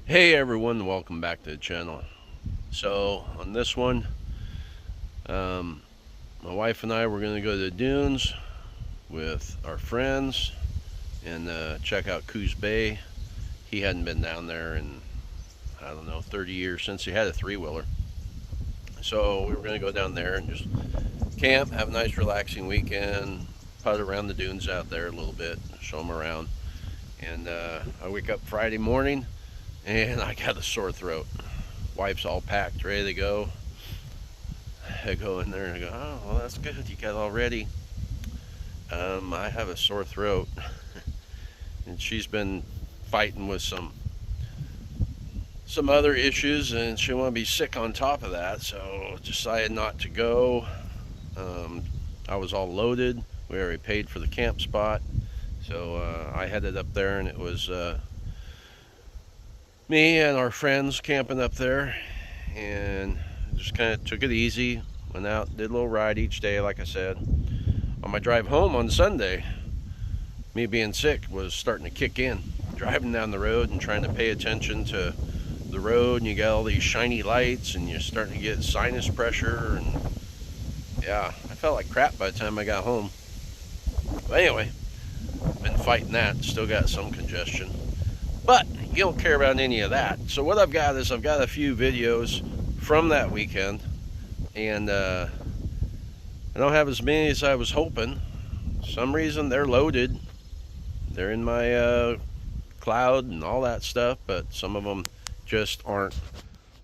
Hey everyone, welcome back to the channel. So on this one, um, my wife and I were going to go to the dunes with our friends and check out Coos Bay. He hadn't been down there in, I don't know, 30 years since he had a three-wheeler. So we were going to go down there and just camp, have a nice relaxing weekend, putt around the dunes out there a little bit, show them around. And I wake up Friday morning and I got a sore throat. Wife's all packed, ready to go. I go in there and I go, oh, well, that's good. You got all ready. I have a sore throat. And she's been fighting with some other issues, and she want to be sick on top of that. So decided not to go. I was all loaded. We already paid for the camp spot. So I headed up there, and it was me and our friends camping up there, and just kind of took it easy. Went out, did a little ride each day, like I said. On my drive home on Sunday, me being sick was starting to kick in. Driving down the road and trying to pay attention to the road, and you got all these shiny lights, and you're starting to get sinus pressure, and yeah, I felt like crap by the time I got home. But anyway, been fighting that. Still got some congestion, but you don't care about any of that. So what I've got is I've got a few videos from that weekend, and I don't have as many as I was hoping. For some reason they're loaded. They're in my cloud and all that stuff, but some of them just aren't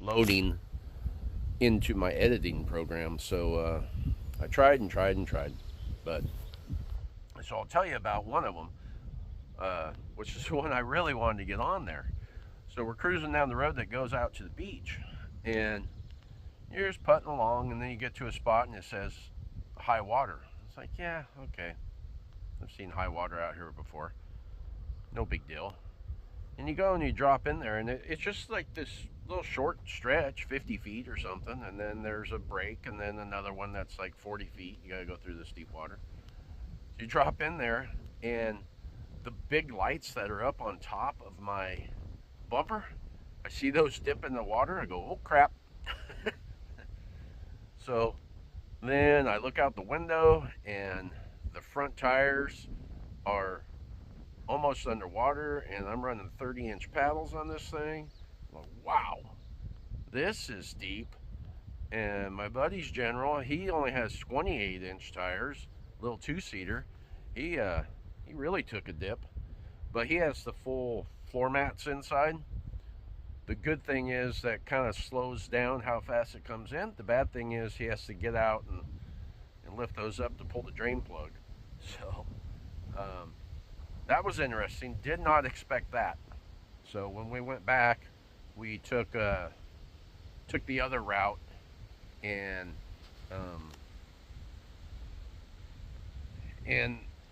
loading into my editing program. So I tried and tried and tried, but so I'll tell you about one of them, which is the one I really wanted to get on there. So we're cruising down the road that goes out to the beach, and you're just putting along, and then you get to a spot and it says high water. It's like, yeah, okay, I've seen high water out here before, no big deal. And you go and you drop in there, and it's just like this little short stretch, 50 feet or something, and then there's a break, and then another one that's like 40 feet. You gotta go through this deep water. So you drop in there, and the big lights that are up on top of my bumper, I see those dip in the water. I go, oh crap. So then I look out the window, and the front tires are almost underwater, and I'm running 30-inch paddles on this thing. I'm like, wow, this is deep. And my buddy's General, he only has 28-inch tires, little two-seater. He really took a dip, but he has the full floor mats inside. The good thing is that kind of slows down how fast it comes in. The bad thing is he has to get out and lift those up to pull the drain plug. So that was interesting. Did not expect that. So when we went back, we took the other route, and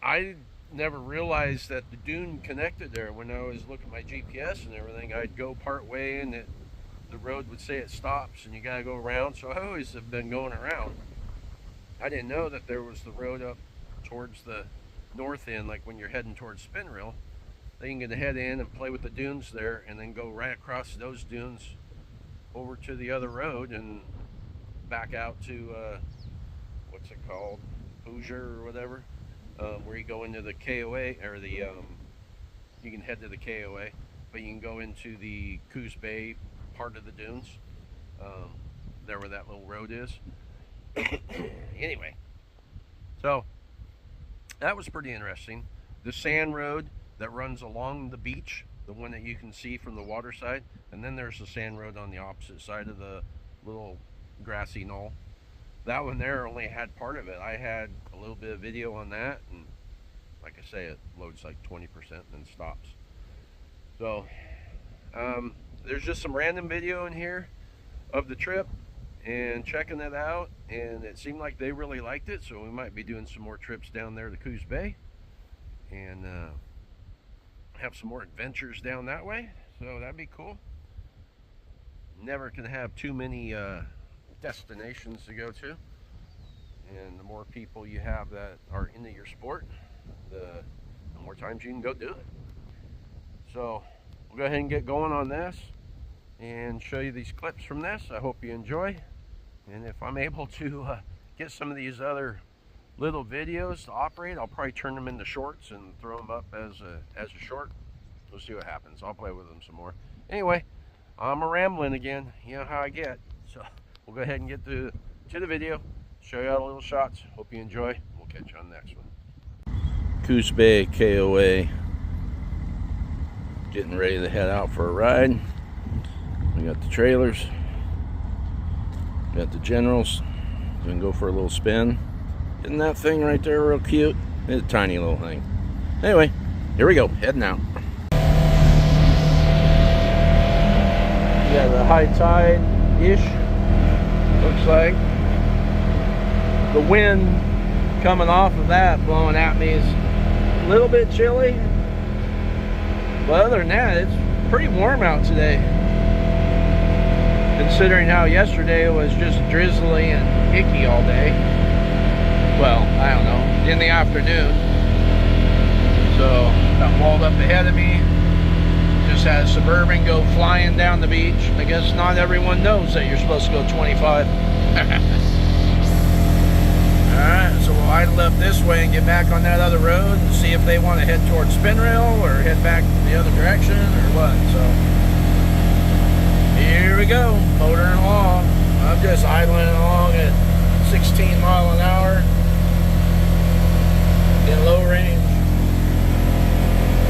I never realized that the dune connected there. When I was looking at my GPS and everything, I'd go part way, and the road would say it stops, and you gotta go around. So I always have been going around. I didn't know that there was the road up towards the north end, like when you're heading towards Spin Reel. Then you can head in and play with the dunes there, and then go right across those dunes over to the other road and back out to what's it called, Hoosier or whatever, where you go into the KOA, or the you can head to the KOA, but you can go into the Coos Bay part of the dunes, there where that little road is. Anyway, so that was pretty interesting. The sand road that runs along the beach, the one that you can see from the water side, and then there's the sand road on the opposite side of the little grassy knoll. That one there only had part of it. I had a little bit of video on that, and like I say, it loads like 20% and then stops. So there's just some random video in here of the trip and checking it out, and it seemed like they really liked it, so we might be doing some more trips down there to Coos Bay and have some more adventures down that way. So that'd be cool. Never can have too many destinations to go to, and the more people you have that are into your sport, the more times you can go do it. So we'll go ahead and get going on this. and show you these clips from this. I hope you enjoy. And if I'm able to get some of these other little videos to operate, I'll probably turn them into shorts and throw them up as a short. We'll see what happens. I'll play with them some more. Anyway, I'm rambling again. You know how I get. So we'll go ahead and get to the video. Show you all the little shots. Hope you enjoy. We'll catch you on the next one. Coos Bay KOA. Getting ready to head out for a ride. We got the trailers. We got the Generals. We can go for a little spin. Isn't that thing right there real cute? It's a tiny little thing. Anyway, here we go. Heading out. Yeah, the high tide-ish. Looks like. The wind coming off of that blowing at me is a little bit chilly. But other than that, it's pretty warm out today. Considering how yesterday it was just drizzly and icky all day. Well, I don't know, in the afternoon. So, got walled up ahead of me. Just had a Suburban go flying down the beach. I guess not everyone knows that you're supposed to go 25. Alright, so we'll idle up this way and get back on that other road and see if they want to head towards Spin Rail or head back the other direction or what. So, here we go, motoring along. I'm just idling along at 16 miles an hour in low range,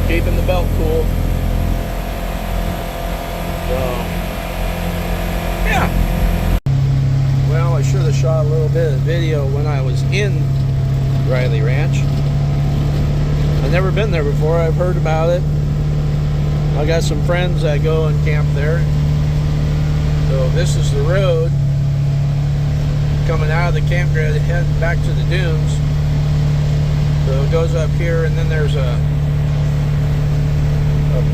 keeping the belt cool. So, yeah. Well, I should have shot a little bit of video when I was in Riley Ranch. I've never been there before. I've heard about it. I got some friends that go and camp there. So this is the road coming out of the campground heading back to the dunes. So it goes up here, and then there's a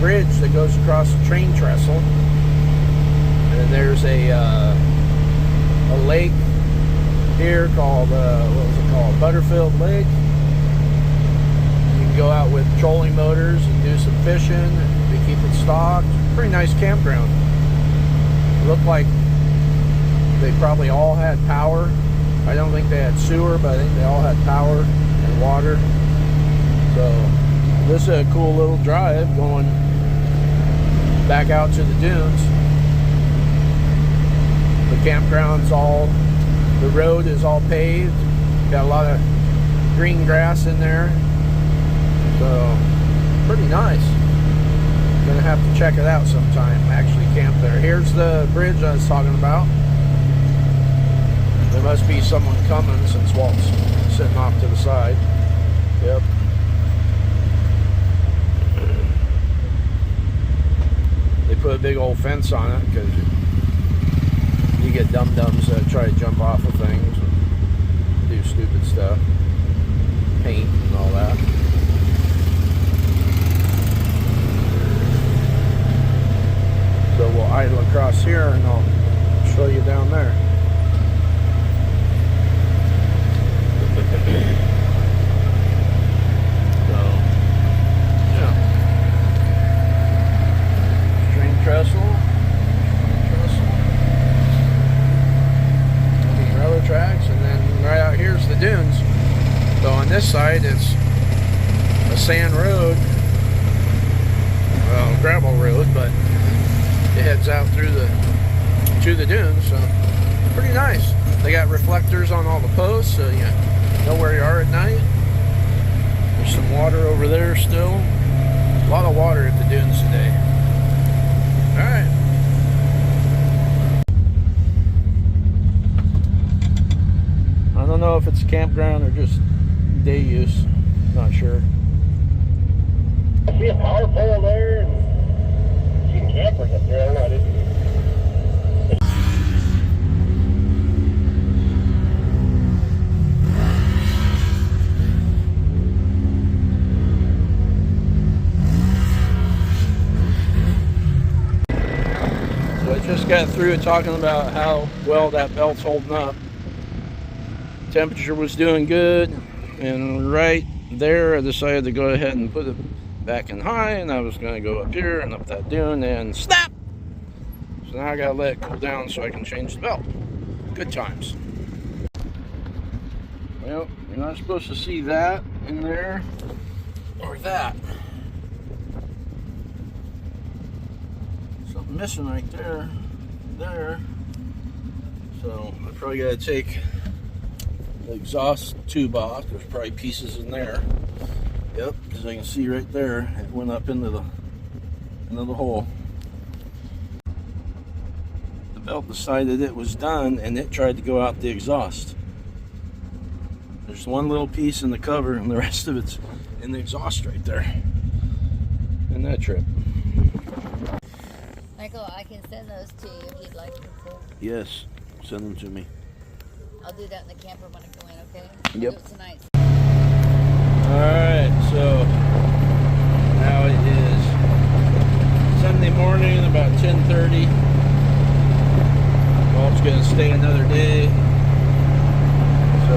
bridge that goes across the train trestle, and there's a lake here called what was it called? Butterfield Lake. You can go out with trolling motors and do some fishing. They keep it stocked. Pretty nice campground. Looked like they probably all had power. I don't think they had sewer, but I think they all had power and water. So this is a cool little drive going back out to the dunes. The campground's the road is all paved. Got a lot of green grass in there. So pretty nice. Gonna have to check it out sometime. Actually camp there. Here's the bridge I was talking about. There must be someone coming since Walt's sitting off to the side. Yep. They put a big old fence on it because you get dum-dums that try to jump off of things and do stupid stuff. Paint and all that. So we'll idle across here and I'll show you down there. So, yeah. Train trestle. Railroad tracks, and then right out here's the dunes. So on this side it's a sand road. Well, gravel road, but it heads out through to the dunes, so pretty nice. They got reflectors on all the posts, so you know where you are at night. There's some water over there still. A lot of water at the dunes today. Alright. I don't know if it's a campground or just day use. Not sure. I see a power pole there. You can camp right up there. I didn't. So I just got through talking about how well that belt's holding up. Temperature was doing good, and right there I decided to go ahead and put it back in high, and I was going to go up here and up that dune and snap! So now I gotta let it cool down so I can change the belt. Good times. Well, you're not supposed to see that in there or that. Something missing right there. There. So I probably gotta take the exhaust tube off. There's probably pieces in there. Yep, because I can see right there it went up into the hole. The belt decided it was done and it tried to go out the exhaust. There's one little piece in the cover and the rest of it's in the exhaust right there. Isn't that trip? Michael, I can send those to you if you'd like to. Yes, send them to me. I'll do that in the camper when I go in, okay? Yep. I'll do it tonight. Alright, so now it is Sunday morning, about 10:30. Walt's gonna stay another day. So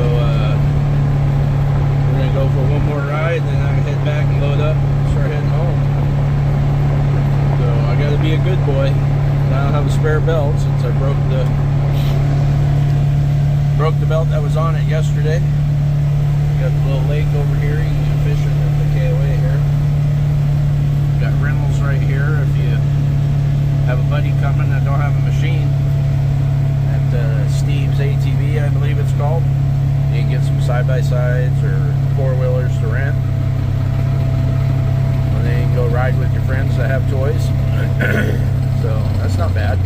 we're gonna go for one more ride, then I can head back and load up and start heading home. So I gotta be a good boy. I don't have a spare belt since I broke the belt that was on it yesterday. Got the little lake over here. You can go fishing at the KOA here. Got rentals right here if you have a buddy coming that don't have a machine. At Steve's ATV, I believe it's called. You can get some side-by-sides or four-wheelers to rent. And then you can go ride with your friends that have toys. So that's not bad.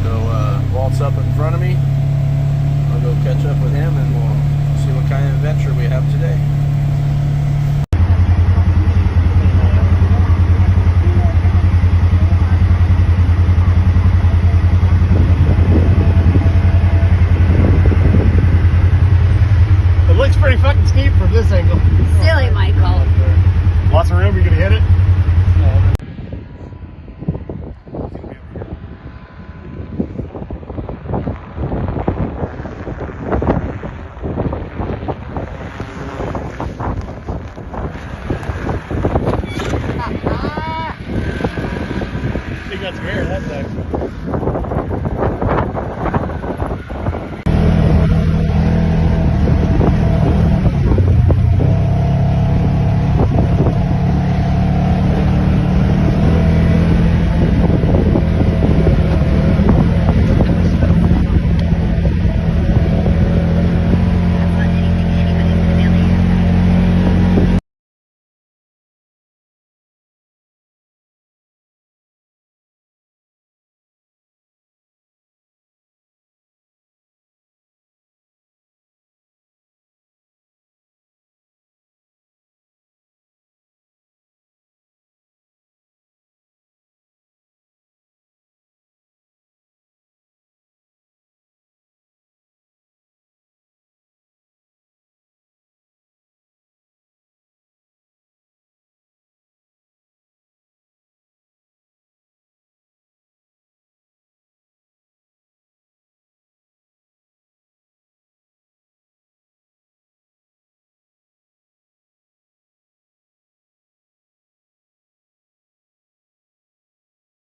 So Walt's up in front of me. I'll go catch up with him and we'll see what kind of adventure we have today. It looks pretty fucking steep from this angle. Silly, Michael. Lots of room, you gonna hit it? I think that's rare, that thing.